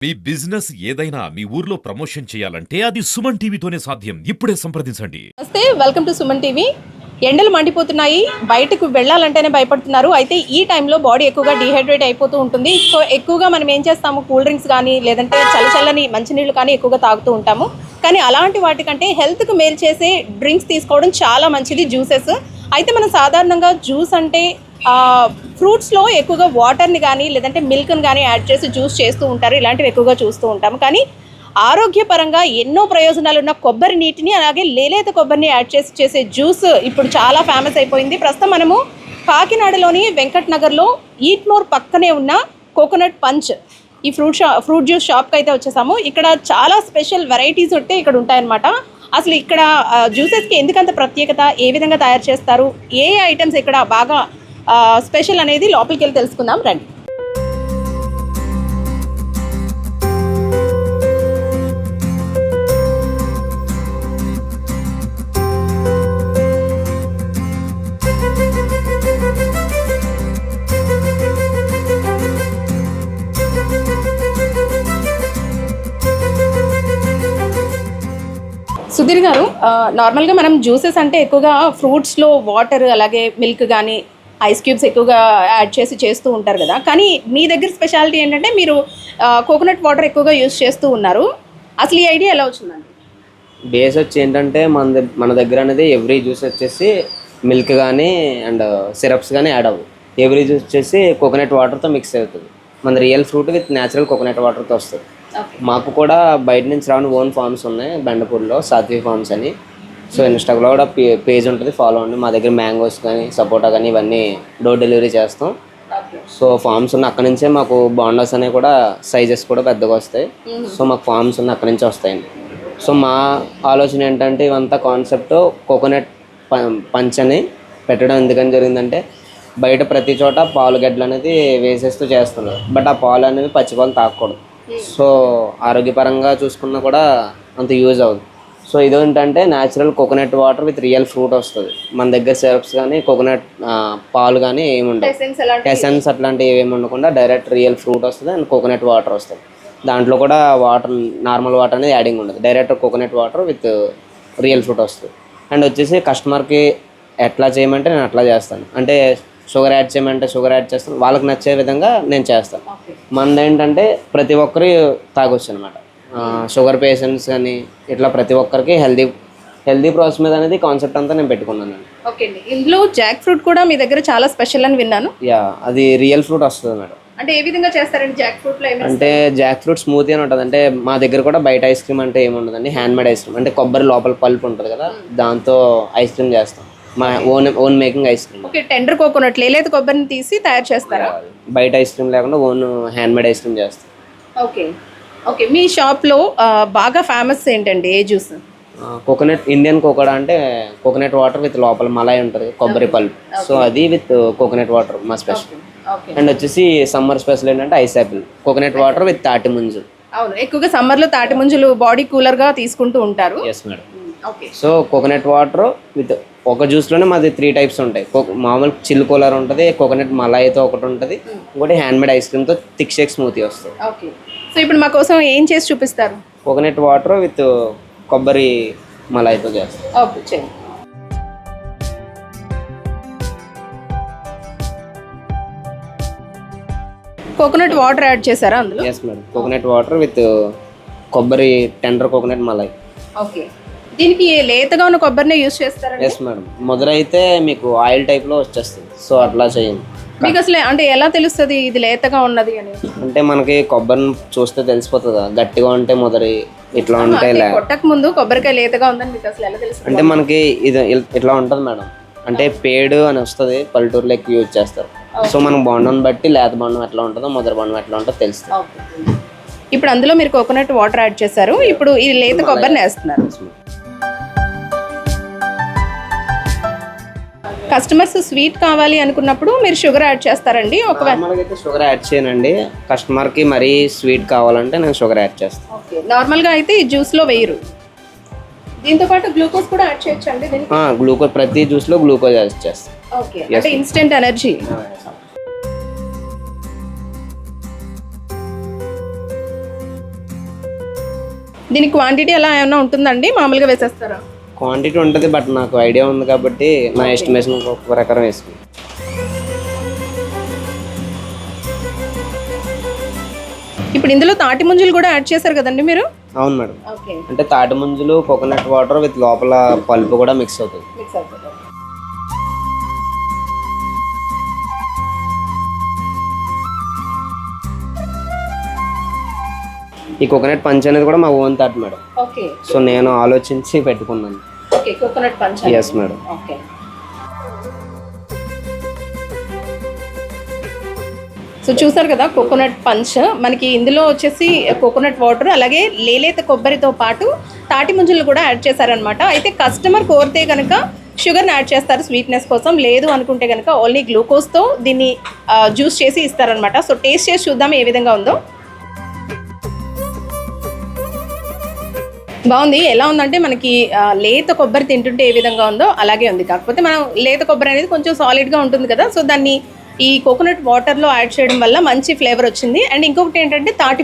మీ business ఏదైనా మీ ఊర్లో promotion చేయాలంటే అది సుమన్ టీవీతోనే సాధ్యం. ఇప్పుడే సంప్రదించండి. నమస్తే, వెల్కమ్ టు సుమన్ టీవీ. ఎండలు మండిపోతున్నాయి, బయటకు వెళ్ళాలంటేనే భయపడుతున్నారు. అయితే ఈ టైంలో బాడీ ఎక్కువగా డిహైడ్రేట్ అయిపోతూ ఉంటుంది. సో ఎక్కువగా మనం ఏం చేస్తాము, కూల్ డ్రింక్స్ కానీ లేదంటే చల్లచల్లని మంచినీళ్ళు కానీ ఎక్కువగా తాగుతూ ఉంటాము. కానీ అలాంటి వాటికంటే హెల్త్కి మేలు చేసే డ్రింక్స్ తీసుకోవడం చాలా మంచిది, జ్యూసెస్. అయితే మనం సాధారణంగా జ్యూస్ అంటే ఫ్రూట్స్లో ఎక్కువగా వాటర్ని కానీ లేదంటే మిల్క్ని కానీ యాడ్ చేసి జ్యూస్ చేస్తూ ఉంటారు. ఇలాంటివి ఎక్కువగా చూస్తూ ఉంటాము. కానీ ఆరోగ్యపరంగా ఎన్నో ప్రయోజనాలు ఉన్న కొబ్బరి నీటిని అలాగే లేలేత కొబ్బరిని యాడ్ చేసి చేసే జ్యూస్ ఇప్పుడు చాలా ఫేమస్ అయిపోయింది. ప్రస్తుతం మనము కాకినాడలోని వెంకట్ నగర్లో ఈట్ మోర్ పక్కనే ఉన్న కోకోనట్ పంచ్ ఈ ఫ్రూట్ జ్యూస్ షాప్కి అయితే వచ్చేసాము. ఇక్కడ చాలా స్పెషల్ వెరైటీస్ ఉంటే ఇక్కడ ఉంటాయన్నమాట. అసలు ఇక్కడ జ్యూసెస్కి ఎందుకంత ప్రత్యేకత, ఏ విధంగా తయారు చేస్తారు, ఏ ఐటమ్స్ ఇక్కడ బాగా స్పెషల్ అనేది లోపలికి వెళ్ళి తెలుసుకుందాం రండి. సుధీర్ గారు, నార్మల్గా మనం జ్యూసెస్ అంటే ఎక్కువగా ఫ్రూట్స్లో వాటర్ అలాగే మిల్క్ కానీ ఐస్ క్యూబ్స్ ఎక్కువగా యాడ్ చేసి చేస్తూ ఉంటారు కదా. కానీ మీ దగ్గర స్పెషాలిటీ ఏంటంటే మీరు కోకోనట్ వాటర్ ఎక్కువగా యూజ్ చేస్తూ ఉన్నారు. అసలు ఈ ఐడియా ఎలా వచ్చిందండి? బేస్ వచ్చి ఏంటంటే మన దగ్గర అనేది ఎవ్రీ జ్యూస్ వచ్చేసి మిల్క్ కానీ అండ్ సిరప్స్ కానీ యాడ్ అవ్వవు. ఎవ్రీ జ్యూస్ వచ్చేసి కోకోనట్ వాటర్తో మిక్స్ అవుతుంది. మన real fruit with natural coconut వాటర్తో వస్తుంది. మాకు కూడా బయట నుంచి రావడం ఓన్ ఫార్మ్స్ ఉన్నాయి బెండపూర్లో, సాత్వి ఫార్మ్స్ అని. సో ఇన్స్టాగ్రామ్లో కూడా పేజ్ ఉంటుంది, ఫాలో అవ్వండి. మా దగ్గర మ్యాంగోస్ కానీ సపోటా కానీ ఇవన్నీ డోర్ డెలివరీ చేస్తాం. సో ఫార్మ్స్ ఉన్న అక్కడ నుంచే మాకు బాండాస్ అనేవి కూడా సైజెస్ కూడా పెద్దగా వస్తాయి. సో మాకు ఫార్మ్స్ ఉన్న అక్కడ నుంచి వస్తాయండి. సో మా ఆలోచన ఏంటంటే ఇవంతా కాన్సెప్ట్ కోకోనట్ పంచ్ అని పెట్టడం ఎందుకని జరిగిందంటే, బయట ప్రతి చోట పాలు గడ్డలు అనేది వేసేస్తూ చేస్తున్నారు. బట్ ఆ పాలు అనేవి పచ్చిపాలు తాగకూడదు. సో ఆరోగ్యపరంగా చూసుకున్నా కూడా అంత యూజ్ అవ్వదు. సో ఇదేంటంటే natural coconut water with real fruit వస్తుంది. మన దగ్గర సిరప్స్ కానీ కోకోనట్ పాలు కానీ ఏమి ఉండవు, ఎసెన్స్ అట్లాంటివి ఏమి ఉండకుండా డైరెక్ట్ రియల్ ఫ్రూట్ వస్తుంది అండ్ కోకోనట్ వాటర్ వస్తుంది. దాంట్లో కూడా వాటర్ నార్మల్ వాటర్ అనేది యాడింగ్ ఉండదు, direct coconut water with real fruit వస్తుంది. అండ్ వచ్చేసి కస్టమర్కి ఎట్లా చేయమంటే నేను అట్లా చేస్తాను. అంటే షుగర్ యాడ్ చేయమంటే షుగర్ యాడ్ చేస్తాను, వాళ్ళకి నచ్చే విధంగా నేను చేస్తాను. మనది ఏంటంటే ప్రతి ఒక్కరు తాగొచ్చు అనమాట. షుగర్ పేషెంట్స్ కానీ ఇట్లా ప్రతి ఒక్కరికి హెల్దీ ప్రాసెస్ మీద అనేది కాన్సెప్ట్ అంతా నేను పెట్టుకున్నాను. ఓకే అండి, ఇందులో జాక్ ఫ్రూట్ కూడా మీ దగ్గర చాలా స్పెషల్ అని విన్నాను. యా, అది రియల్ ఫ్రూట్ వస్తుంది మేడం. అంటే ఏ విధంగా చేస్తారండి జాక్ ఫ్రూట్లో? అంటే జాక్ ఫ్రూట్ స్మూతీ అని ఉంటుంది. అంటే మా దగ్గర కూడా బయట ఐస్ క్రీమ్ అంటే ఏముండదండి, హ్యాండ్ మేడ్ ఐస్ క్రీమ్. అంటే కొబ్బరి లోపల పల్ప్ ఉంటుంది కదా, దాంతో ఐస్ క్రీమ్ చేస్తాం. మా own making ice cream. Okay, tender coconut లేలేత కొబ్బరిని తీసి తయారు చేస్తారా? బయట ఐస్ క్రీమ్ లేకుండా own hand made ice cream చేస్తాం. ఓకే ఓకే, మీ షాప్లో బాగా ఫేమస్ ఏంటండి, ఏ జ్యూస్? కోకోనట్ ఇండియన్ కోకోడా అంటే కోకోనట్ వాటర్ విత్ లోపల మలాయ్ ఉంటుంది, కొబ్బరి పల్ప్. సో అది విత్ కోకోనట్ వాటర్ మా స్పెషల్. అండ్ వచ్చేసి సమ్మర్ స్పెషల్ ఏంటంటే ice apple coconut water with తాటి ముంజు. అవును, ఎక్కువగా సమ్మర్లో తాటి ముంజులు బాడీ కూలర్గా తీసుకుంటూ ఉంటారు. Yes madam. So coconut water with ఒక జ్యూస్లోనే మాది 3 టైప్స్ ఉంటాయి. మామూలు చిల్ కూలర్ ఉంటుంది, కోకోనట్ మలాయితో ఒకటి ఉంటుంది, ఇంకోటి హ్యాండ్ మేడ్ ఐస్ క్రీమ్తో థిక్ షేక్ స్మూతీ వస్తుంది. ఓకే, సో ఇప్పుడు మా కోసం ఏం చేసి చూపిస్తారు? కోకోనట్ వాటర్ విత్ కొబ్బరి మలాయితో చేస్తాం. ఓకే, చేయండి. కోకోనట్ వాటర్ యాడ్ చేశారా అందులో? Yes madam, coconut water with కొబ్బరి టెండర్ కోకోనట్ మలాయ్. ఓకే, దీనికి లేతగా ఉన్న కొబ్బరినే యూజ్ చేస్తారా? ఎస్ మేడం, మొదలైతే మీకు ఆయిల్ టైప్లో వచ్చేస్తుంది. సో అట్లా చేయండి. మీకు అసలు అంటే ఎలా తెలుస్తుంది ఇది లేతగా ఉన్నది అని? అంటే మనకి కొబ్బరిని చూస్తే తెలిసిపోతుంది కదా, గట్టిగా ఉంటే మొదలు ఇట్లా ఉంటే కొట్టక ముందు కొబ్బరికాయ లేతగా ఉందని మీకు అసలు ఎలా తెలుస్తుంది? అంటే మనకి ఇది ఇట్లా ఉంటుంది మేడం. అంటే పేడు అని వస్తుంది, పల్లెటూరులో ఎక్కువ యూజ్ చేస్తారు. సో మనం బాండం బట్టి లేత బాండం ఎట్లా ఉంటుందో మొదటి బాండం ఎట్లా ఉంటుందో తెలుస్తుంది. ఇప్పుడు అందులో మీరు కోకోనట్ వాటర్ యాడ్ చేశారు, ఇప్పుడు ఈ లేత కొబ్బరిని వేస్తున్నారు. కస్టమర్స్ స్వీట్ కావాలి అనుకున్నప్పుడు మీరు షుగర్ యాడ్ చేస్తారండి? ఒకవేళ షుగర్ యాడ్ చేయనండి, కస్టమర్కి మరీ స్వీట్ కావాలంటే నేను షుగర్ యాడ్ చేస్తాను. ఓకే, నార్మల్గా అయితే ఈ జ్యూస్లో వేయరు. దీంతో పాటు గ్లూకోజ్ కూడా యాడ్ చేయొచ్చండి? గ్లూకోజ్ ప్రతి జ్యూస్లో గ్లూకోజ్ యాడ్ చేస్తాం. ఓకే, అంటే ఇన్స్టెంట్ ఎనర్జీ. దీని క్వాంటిటీ అలా ఏమైనా ఉంటుందండి, మామూలుగా వేసేస్తారా? క్వాంటిటీ ఉంటుంది, బట్ నాకు ఐడియా ఉంది కాబట్టి నా ఎస్టిమేషన్ ప్రకారం వేసుకుంటాను. ఇప్పుడు ఇందులో తాటి ముంజలు కూడా యాడ్ చేశారు కదండి మీరు? అవును మేడం. ఓకే, అంటే తాటి ముంజలు, కోకోనట్ వాటర్ విత్ లోపల పల్పు కూడా మిక్స్ అవుతుంది. మిక్స్ అవుతుంది. ఈ కోకోనట్ పంచ్ అనేది కూడా మా own thought madam. Okay, so నేను ఆలోచించి పెట్టుకున్నాను. Okay, coconut punch. Yes madam. Okay, so చూసారు కదా కోకోనట్ పంచ్. మనకి ఇందులో వచ్చేసి కోకోనట్ వాటర్ అలాగే లేలేత కొబ్బరితో పాటు తాటి ముంజలు కూడా యాడ్ చేశారనమాట. అయితే కస్టమర్ కోరితే కనుక షుగర్ని యాడ్ చేస్తారు స్వీట్నెస్ కోసం, లేదు అనుకుంటే కనుక ఓన్లీ గ్లూకోజ్తో దీన్ని జ్యూస్ చేసి ఇస్తారనమాట. సో టేస్ట్ చేసి చూద్దాం ఏ విధంగా ఉందో. బాగుంది. ఎలా ఉందంటే మనకి లేత కొబ్బరి తింటుంటే ఏ విధంగా ఉందో అలాగే ఉంది. కాకపోతే మనం లేత కొబ్బరి అనేది కొంచెం సాలిడ్గా ఉంటుంది కదా, సో దాన్ని ఈ కోకోనట్ వాటర్లో యాడ్ చేయడం వల్ల మంచి ఫ్లేవర్ వచ్చింది. అండ్ ఇంకొకటి ఏంటంటే తాటి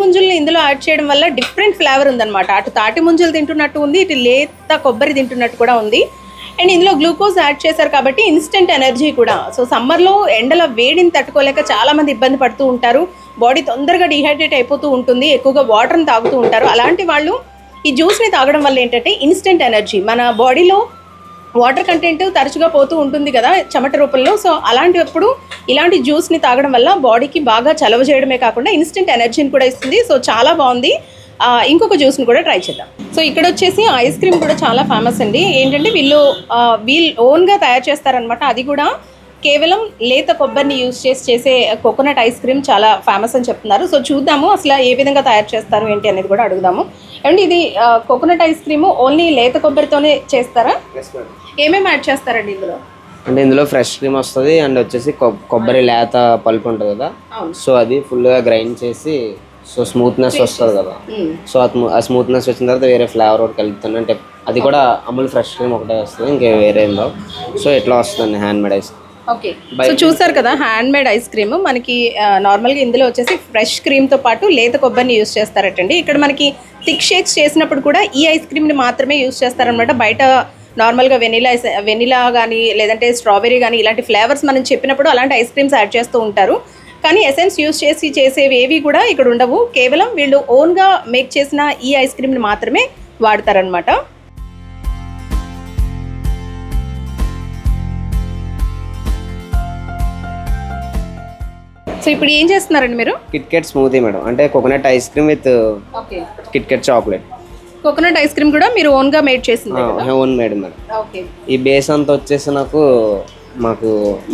ముంజుల్ని ఇందులో యాడ్ చేయడం వల్ల డిఫరెంట్ ఫ్లేవర్ ఉందన్నమాట. అటు తాటి ముంజలు తింటున్నట్టు ఉంది, ఇటు లేత కొబ్బరి తింటున్నట్టు కూడా ఉంది. అండ్ ఇందులో గ్లూకోజ్ యాడ్ చేశారు కాబట్టి ఇన్స్టెంట్ ఎనర్జీ కూడా. సో సమ్మర్లో ఎండల వేడిని తట్టుకోలేక చాలామంది ఇబ్బంది పడుతూ ఉంటారు, బాడీ తొందరగా డిహైడ్రేట్ అయిపోతూ ఉంటుంది, ఎక్కువగా వాటర్ని తాగుతూ ఉంటారు. అలాంటి వాళ్ళు ఈ జ్యూస్ని తాగడం వల్ల ఏంటంటే ఇన్స్టెంట్ ఎనర్జీ, మన బాడీలో వాటర్ కంటెంట్ తరచుగా పోతూ ఉంటుంది కదా చెమట రూపంలో. సో అలాంటప్పుడు ఇలాంటి జ్యూస్ని తాగడం వల్ల బాడీకి బాగా చలవ చేయడమే కాకుండా ఇన్స్టెంట్ ఎనర్జీని కూడా ఇస్తుంది. సో చాలా బాగుంది. ఇంకొక జ్యూస్ని కూడా ట్రై చేద్దాం. సో ఇక్కడ వచ్చేసి ఐస్ క్రీమ్ కూడా చాలా ఫేమస్ అండి. ఏంటంటే వీళ్ళు ఓన్గా తయారు చేస్తారనమాట. అది కూడా కేవలం లేత కొబ్బరిని యూజ్ చేసే కోకోనట్ ఐస్ క్రీమ్ చాలా ఫేమస్ అని చెప్తున్నారు. సో చూద్దాము అసలు ఏ విధంగా తయారు చేస్తారు ఏంటి అనేది కూడా అడుగుదాము. అండ్ ఇది కోకోనట్ ఐస్ క్రీము ఓన్లీ లేత కొబ్బరితోనే చేస్తారా? ఏమేమి యాడ్ చేస్తారండి ఇందులో? అంటే ఇందులో ఫ్రెష్ క్రీమ్ వస్తుంది, అండ్ వచ్చేసి కొబ్బరి లేత పల్పు ఉంటుంది కదా, సో అది ఫుల్గా గ్రైండ్ చేసి సో స్మూత్నెస్ వస్తుంది కదా. సో ఆ స్మూత్నెస్ వచ్చిన తర్వాత వేరే ఫ్లేవర్ ఒకటి కలుపుతాను. అంటే అది కూడా అమూల్ ఫ్రెష్ క్రీమ్ ఒకటే వస్తుంది, ఇంకా వేరే ఏదో. సో ఎట్లా వస్తుంది hand made ice. Okay, so చూసారు కదా హ్యాండ్ మేడ్ ఐస్ క్రీమ్. మనకి నార్మల్గా ఇందులో వచ్చేసి ఫ్రెష్ క్రీమ్తో పాటు లేత కొబ్బరిని యూస్ చేస్తారటండి. ఇక్కడ మనకి థిక్ షేక్స్ చేసినప్పుడు కూడా ఈ ఐస్ క్రీమ్ని మాత్రమే యూస్ చేస్తారనమాట. బయట నార్మల్గా వెనిలా కానీ లేదంటే స్ట్రాబెరీ కానీ ఇలాంటి ఫ్లేవర్స్ మనం చెప్పినప్పుడు అలాంటి ఐస్ క్రీమ్స్ యాడ్ చేస్తూ ఉంటారు. కానీ ఎసెన్స్ యూస్ చేసేవి ఏవి కూడా ఇక్కడ ఉండవు. కేవలం వీళ్ళు ఓన్గా మేక్ చేసిన ఈ ఐస్ క్రీమ్ని మాత్రమే వాడతారనమాట. సో ఇప్పుడు ఏం చేస్తున్నారండి మీరు? KitKat smoothie madam. అంటే coconut ice cream with KitKat chocolate. Coconut ice cream కూడా మీరు ఓన్గా మేడ్ చేసింది? Own made madam. ఓకే, ఈ బేస్ అంతా వచ్చేసి మాకు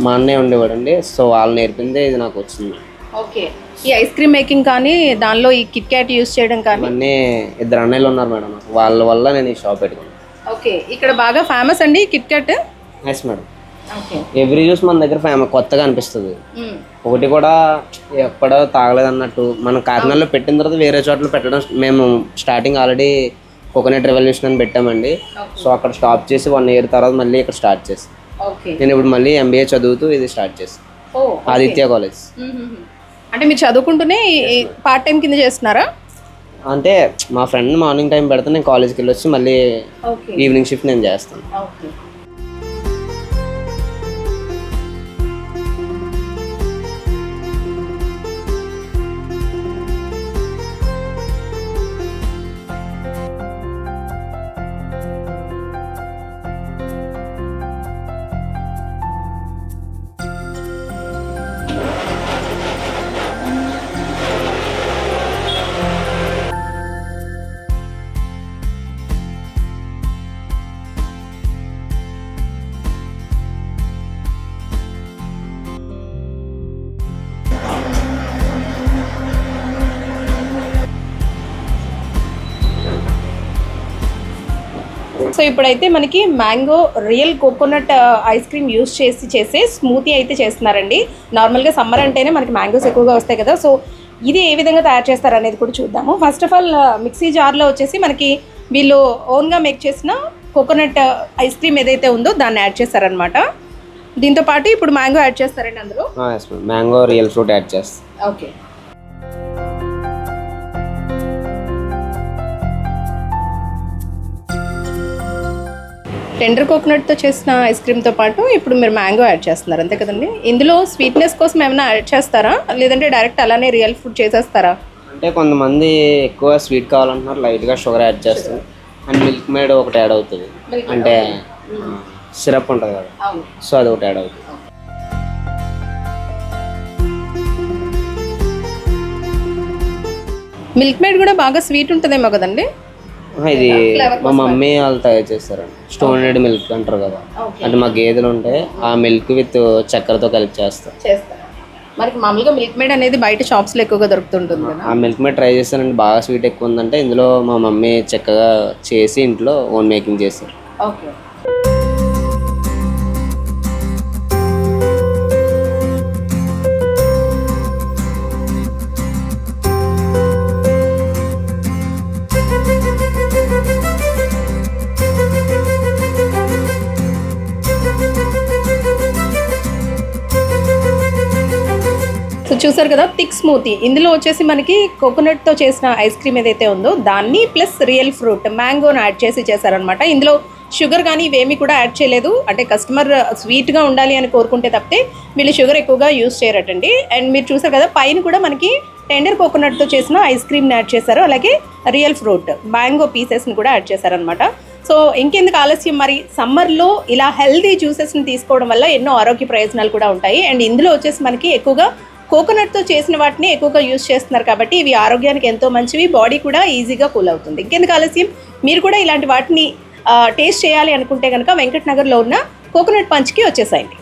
మా అన్నయ్య ఉండేవాడండి, సో వాళ్ళు నేర్పిందే ఇది నాకు వచ్చింది. ఓకే, ఈ ఐస్ క్రీమ్ మేకింగ్ కానీ దానిలో ఈ కిట్ క్యాట్ యూస్ చేయడం కానీ అన్నీ ఇద్దరు అన్నయ్యలు ఉన్నారు మేడం నాకు, వాళ్ళ వల్ల నేను ఈ షాప్ పెట్టుకున్నాను. ఓకే, ఇక్కడ బాగా ఫేమస్ అండి KitKat. Yes madam. Every juice మన దగ్గర కొత్తగా అనిపిస్తుంది. ఒకటి కూడా ఎక్కడో తాగలేదు అన్నట్టు మనం కాకినాడలో పెట్టిన తర్వాత వేరే చోట్ల పెట్టడం, మేము స్టార్టింగ్ ఆల్రెడీ కోకోనట్ రెవల్యూషన్ అని పెట్టామండి. సో అక్కడ స్టాప్ చేసి 1 year తర్వాత మళ్ళీ ఇక్కడ స్టార్ట్ చేసి నేను ఇప్పుడు మళ్ళీ MBA చదువుతూ ఇది స్టార్ట్ చేస్తాను ఆదిత్య కాలేజ్. అంటే మీరు చదువుకుంటూనే పార్ట్ టైం కింద చేస్తున్నారా? అంటే మా ఫ్రెండ్ మార్నింగ్ టైం పెడితే నేను కాలేజ్కి వెళ్ళి వచ్చి మళ్ళీ ఈవినింగ్ షిఫ్ట్ నేను చేస్తాను. సో ఇప్పుడైతే మనకి mango real coconut ice cream use చేసే స్మూతీ అయితే చేస్తున్నారండి. నార్మల్గా సమ్మర్ అంటేనే మనకి మ్యాంగోస్ ఎక్కువగా వస్తాయి కదా, సో ఇది ఏ విధంగా తయారు చేస్తారు అనేది కూడా చూద్దాము. ఫస్ట్ ఆఫ్ ఆల్ మిక్సీ జార్లో వచ్చేసి మనకి వీళ్ళు ఓన్గా మేక్ చేసిన కోకోనట్ ఐస్ క్రీమ్ ఏదైతే ఉందో దాన్ని యాడ్ చేస్తారనమాట. దీంతో పాటు ఇప్పుడు మ్యాంగో యాడ్ చేస్తారండి అందులో. మ్యాంగో రియల్ ఫ్రూట్ యాడ్ చేస్తారు. ఓకే, టెండర్ కోకోనట్తో చేసిన ఐస్ క్రీమ్తో పాటు ఇప్పుడు మీరు మ్యాంగో యాడ్ చేస్తున్నారు అంతే కదండి. ఇందులో స్వీట్నెస్ కోసం ఏమైనా యాడ్ చేస్తారా, లేదంటే డైరెక్ట్ అలానే రియల్ ఫుడ్ చేసేస్తారా? అంటే కొంతమంది ఎక్కువ స్వీట్ కావాలంటున్నారు, లైట్గా షుగర్ యాడ్ చేస్తారు. అండ్ మిల్క్ మేడ్ ఒకటి యాడ్ అవుతుంది, అంటే సిరప్ ఉంటుంది కదా, సో అది ఒకటి యాడ్ అవుతుంది. మిల్క్ మేడ్ కూడా బాగా స్వీట్ ఉంటుందేమో కదండి. ఇది మా మమ్మీ వాళ్ళు తయారు చేస్తారండి, స్టోనెడ్ మిల్క్ అంటారు కదా, అంటే మా గేదెలు ఉంటే ఆ మిల్క్ విత్ చక్కెరతో కలిపి చేస్తారు. మరి మామూలుగా మిల్క్ మేడ్ అనేది బయట షాప్స్లో ఎక్కువగా దొరుకుతుంటుంది కదా. ఆ మిల్క్ మేడ్ ట్రై చేస్తానండి, బాగా స్వీట్ ఎక్కువ ఉందంటే ఇందులో మా మమ్మీ చక్కగా చేసి ఇంట్లో ఓన్ మేకింగ్ చేస్తారు. ఓకే. సో చూసారు కదా థిక్ స్మూతీ. ఇందులో వచ్చేసి మనకి కోకోనట్తో చేసిన ఐస్ క్రీమ్ ఏదైతే ఉందో దాన్ని ప్లస్ రియల్ ఫ్రూట్ మ్యాంగోను యాడ్ చేసి చేశారనమాట. ఇందులో షుగర్ కానీ ఇవేమీ కూడా యాడ్ చేయలేదు. అంటే కస్టమర్ స్వీట్గా ఉండాలి అని కోరుకుంటే తప్పితే వీళ్ళు షుగర్ ఎక్కువగా యూస్ చేయరటండి. అండ్ మీరు చూసారు కదా పైన కూడా మనకి టెండర్ కోకోనట్తో చేసిన ఐస్ క్రీమ్ని యాడ్ చేశారు, అలాగే రియల్ ఫ్రూట్ మ్యాంగో పీసెస్ని కూడా యాడ్ చేశారనమాట. సో ఇంకెందుకు ఆలస్యం, మరి సమ్మర్లో ఇలా హెల్దీ జ్యూసెస్ని తీసుకోవడం వల్ల ఎన్నో ఆరోగ్య ప్రయోజనాలు కూడా ఉంటాయి. అండ్ ఇందులో వచ్చేసి మనకి ఎక్కువగా కోకోనట్తో చేసిన వాటిని ఎక్కువగా యూజ్ చేస్తున్నారు కాబట్టి ఇవి ఆరోగ్యానికి ఎంతో మంచివి, బాడీ కూడా ఈజీగా కూల్ అవుతుంది. ఇంకెందుకు ఆలస్యం, మీరు కూడా ఇలాంటి వాటిని టేస్ట్ చేయాలి అనుకుంటే కనుక వెంకట్ నగర్లో ఉన్న కోకోనట్ పంచ్కి వచ్చేసాయండి.